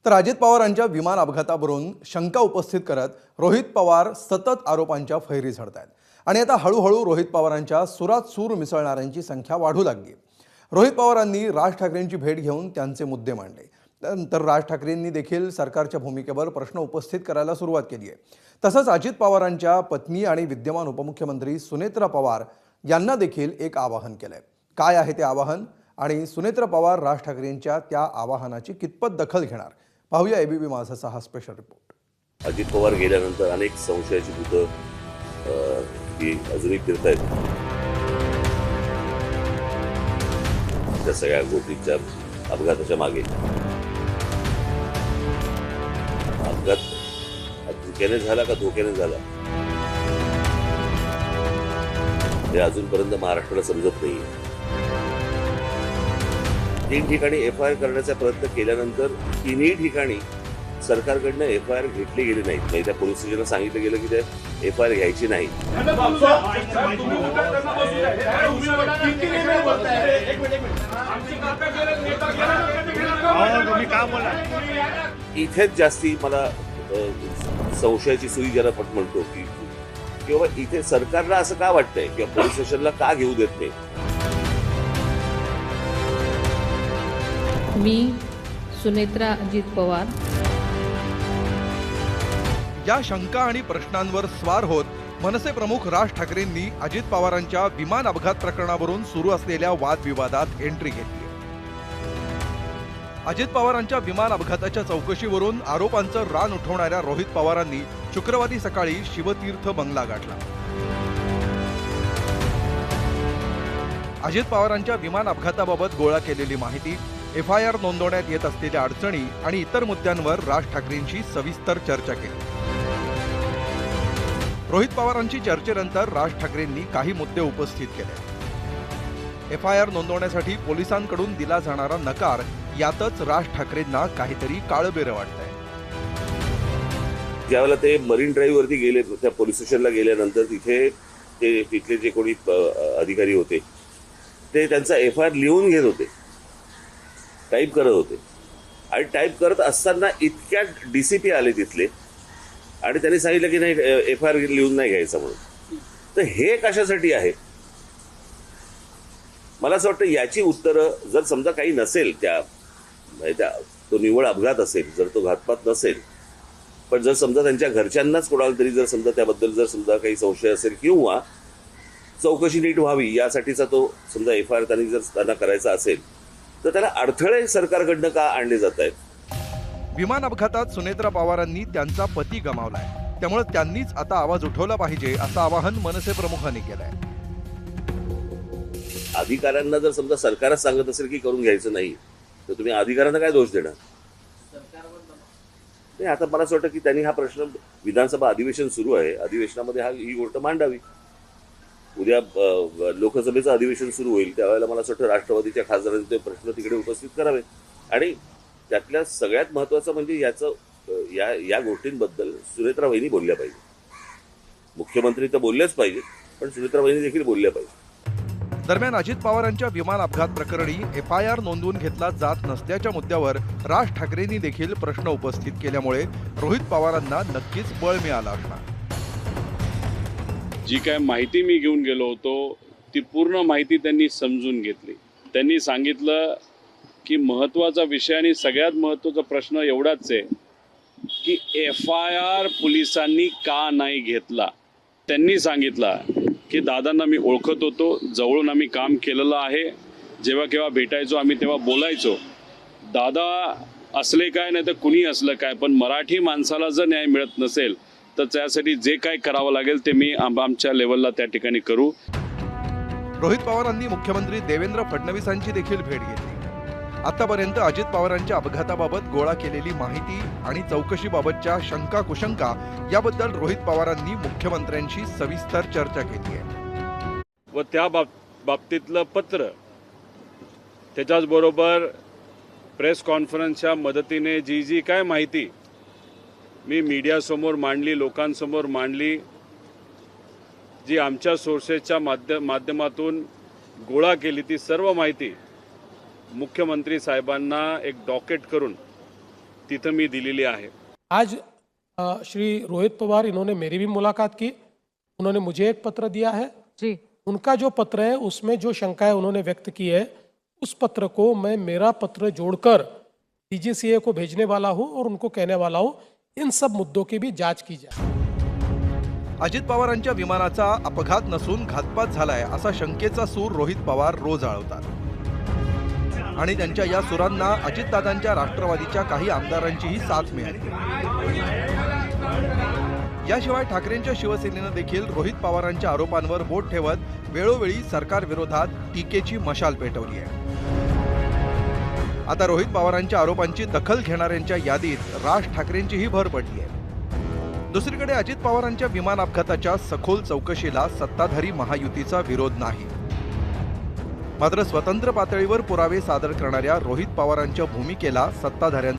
तर अजित पवारांच्या विमान अपघातावरून शंका उपस्थित करत रोहित पवार सतत आरोपांच्या फैरी झडतायत आणि आता हळूहळू रोहित पवारांच्या सुरात सूर मिसळणाऱ्यांची संख्या वाढू लागली। रोहित पवारांनी राज ठाकरेंची भेट घेऊन त्यांचे मुद्दे मांडले। त्यानंतर राज ठाकरेंनी देखील सरकारच्या भूमिकेवर प्रश्न उपस्थित करायला सुरुवात केली आहे। तसंच अजित पवारांच्या पत्नी आणि विद्यमान उपमुख्यमंत्री सुनेत्रा पवार यांना देखील एक आवाहन केलंय। काय आहे ते आवाहन आणि सुनेत्रा पवार राज ठाकरेंच्या त्या आवाहनाची कितपत दखल घेणार, पाहूया एबीपी माझाचा हा स्पेशल रिपोर्ट। अजित पवार गेल्यानंतर अनेक संशयाची भूतं ही अजूनही फिरतायत। त्या सगळ्या गोष्टींच्या अपघाताच्या मागे अपघात धोक्याने झाला का धोक्याने झाला हे अजूनपर्यंत महाराष्ट्राला समजत नाही। 3 ठिकाणी एफआयआर करण्याचा प्रयत्न केल्यानंतर 3ही ठिकाणी सरकारकडनं एफआयआर घेतली गेली नाही। म्हणजे त्या पोलीस स्टेशनला सांगितलं गेलं की ते एफआयआर घ्यायची नाही। इथेच जास्ती मला संशयाची सुई ज्याला आपण म्हणतो की किंवा इथे सरकारला असं का वाटतंय किंवा पोलीस स्टेशनला का घेऊ देत नाही। मी सुनेत्रा अजित पवार या शंका आणि प्रश्नांवर स्वार होत मनसे प्रमुख राज ठाकरेंनी अजित पवारांच्या विमान अपघात प्रकरणावरून सुरू असलेल्या वादविवादात एंट्री घेतली। अजित पवारांच्या विमान अपघाताच्या चौकशीवरून आरोपांचं रान उठवणाऱ्या रोहित पवारांनी शुक्रवारी सकाळी शिवतीर्थ बंगला गाठला। अजित पवारांच्या विमान अपघाताबाबत गोळा केलेली माहिती, एफआयआर नोंदवण्यात येत असलेल्या अडचणी आणि इतर मुद्द्यांवर राज ठाकरेंशी सविस्तर चर्चा केली। रोहित पवारांची चर्चेनंतर राज ठाकरेंनी काही मुद्दे उपस्थित केले। एफआयआर नोंदवण्यासाठी पोलिसांकडून दिला जाणारा नकार यातच राज ठाकरेंना काहीतरी काळबेरं वाटतंय। ज्यावेळेला ते मरीन ड्राईव्ह वरती गेले, त्या पोलीस स्टेशनला गेल्यानंतर तिथले जे कोणी अधिकारी होते ते त्यांचा एफआयआर लिहून घेत होते, टाईप करत होते आणि टाईप करत असताना इतक्यात डीसीपी आले तिथले आणि त्यांनी सांगितलं की नाही एफआयआर लिहून नाही घ्यायचा म्हणून। तर हे कशासाठी आहे मला असं वाटतं याची उत्तरं, जर समजा काही नसेल तो निव्वळ अपघात असेल, जर तो घातपात नसेल, पण जर समजा त्यांच्या घरच्यांनाच कोणाला तरी जर समजा त्याबद्दल जर समजा काही संशय असेल किंवा चौकशी नीट व्हावी यासाठीचा तो समजा एफआयआर त्यांनी जर त्यांना करायचा असेल तर त्याला अडथळे सरकारकडनं का आणले जात आहेत। विमान अपघातात सुनेत्रा पवारांनी त्यांचा पती गमावलाय, त्यामुळे त्यांनीच आता आवाज उठवला पाहिजे असं आवाहन मनसे प्रमुखांनी केलंय। अधिकाऱ्यांना जर समजा सरकारच सांगत असेल की करून घ्यायचं नाही तर तुम्ही अधिकाऱ्यांना काय दोष देणार? नाही, आता मला असं वाटतं की त्यांनी हा प्रश्न, विधानसभा अधिवेशन सुरू आहे, अधिवेशनामध्ये ही गोष्ट मांडावी। उद्या लोकसभेचं अधिवेशन सुरू होईल त्यावेळेला मला असं वाटतं राष्ट्रवादीच्या खासदारांनी ते प्रश्न तिकडे उपस्थित करावे आणि त्यातल्या सगळ्यात महत्वाचं म्हणजे या गोष्टींबद्दल सुनेत्रा वहिनी बोलल्या पाहिजे। मुख्यमंत्री तर बोललेच पाहिजे, पण सुनेत्रा वहिनी देखील बोलल्या पाहिजे। दरम्यान अजित पवारांच्या विमान अपघात प्रकरणी एफआयआर नोंदवून घेतला जात नसल्याच्या मुद्द्यावर राज ठाकरेंनी देखील प्रश्न उपस्थित केल्यामुळे रोहित पवारांना नक्कीच बळ मिळालं असणार। जी काय माहिती मी घेऊन गेलो होतो ती पूर्ण माहिती त्यांनी समजून घेतली। त्यांनी सांगितलं की महत्त्वाचा विषय आणि सगळ्यात महत्त्वाचा प्रश्न एवढाच आहे की एफआयआर पोलिसांनी का नाही घेतला। त्यांनी सांगितलं की दादांना मी ओळखत होतो, जवळून आम्ही काम केलेलं आहे, जेव्हा केव्हा भेटायचो आम्ही तेव्हा बोलायचो। दादा असले काय नाही तर कुणी असलं काय, पण मराठी माणसाला जर न्याय मिळत नसेल तर त्यासाठी जे काय करावं लागेल ते मी आमच्या लेवलला त्या ठिकाणी करू। रोहित पवारांनी मुख्यमंत्री देवेंद्र फडणवीसांची देखील भेट घेतली। आतापर्यंत अजित पवारांच्या अपघाताबाबत गोळा केलेली माहिती आणि चौकशीबाबतच्या शंका कुशंका याबद्दल रोहित पवारांनी मुख्यमंत्र्यांशी सविस्तर चर्चा केली आहे व त्या बाबतीतलं पत्र, त्याच्याचबरोबर प्रेस कॉन्फरन्सच्या मदतीने जी काय माहिती मी मीडियासमोर मांडली, लोकांसमोर मांडली, जी आमच्या सोर्सेसच्या माध्यमातून गोळा केली, ती सर्व माहिती मुख्यमंत्री साहेबांना एक डॉकेट करून तिथं मी दिलेली आहे. आज श्री रोहित पवार इन्होंने मेरी भी मुलाकात की, उन्होंने मुझे एक पत्र दिया है जी। उनका जो पत्र है उसमें जो शंकाएं उन्होंने व्यक्त की है उस पत्र को मैं मेरा पत्र जोड़कर डीजीसीए को भेजने वाला हूं और उनको कहने वाला हूं इन सब मुद्दों की भी जांच की जाए। अजित पवारांच्या विमानाचा अपघात नसून घातपात झालाय असा शंकेचा सूर रोहित पवार रोज आळवतात आणि त्यांच्या या सुरांना अजितदादांच्या राष्ट्रवादीच्या काही आमदारांचीही साथ मिळाली. याशिवाय ठाकरेंच्या शिवसेनेनं देखील रोहित पवारांच्या आरोपांवर बोट ठेवत वेळोवेळी सरकार विरोधात टीकेची मशाल पेटवली आहे. आता रोहित पवारांच्या आरोपांची दखल घेणाऱ्यांच्या यादीत राज ठाकरेंचीही भर पडली आहे. दुसरीकडे अजित पवारांच्या विमान अपघाताच्या सखोल चौकशीला सत्ताधारी महायुतीचा विरोध नाही. मात्र स्वतंत्र पातळीवर पुरावे सादर करणाऱ्या रोहित पवारांच्या भूमिकेला सत्ताधाऱ्यांचा